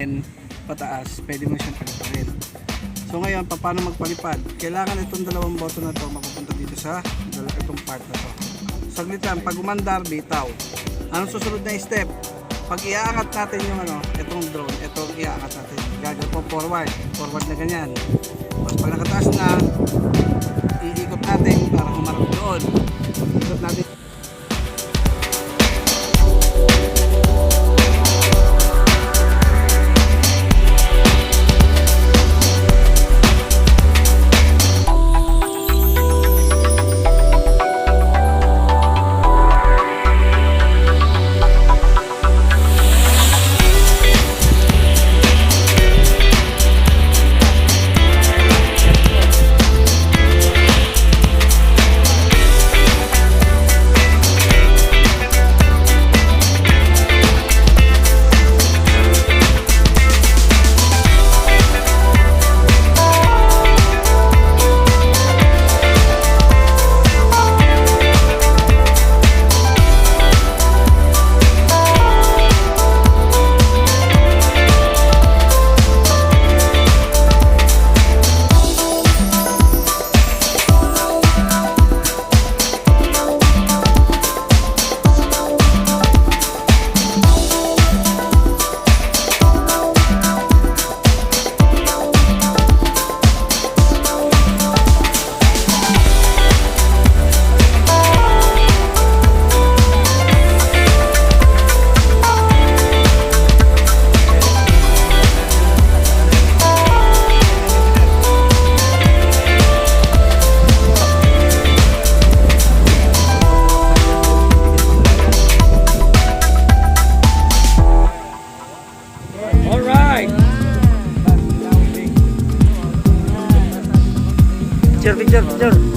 natin pataas, pwede mo siyang paliparin. So ngayon, paano magpalipad? Kailangan itong dalawang button na to mapupunta dito sa itong part na to. Saglit lang, pag umandar, bitaw. Anong susunod na step? Pag iaangat natin yung itong drone, itong iaangat natin. Gagawin po forward na ganyan. Tapos pag nakataas na, iikot natin para humarap doon. Ikot natin. Picture.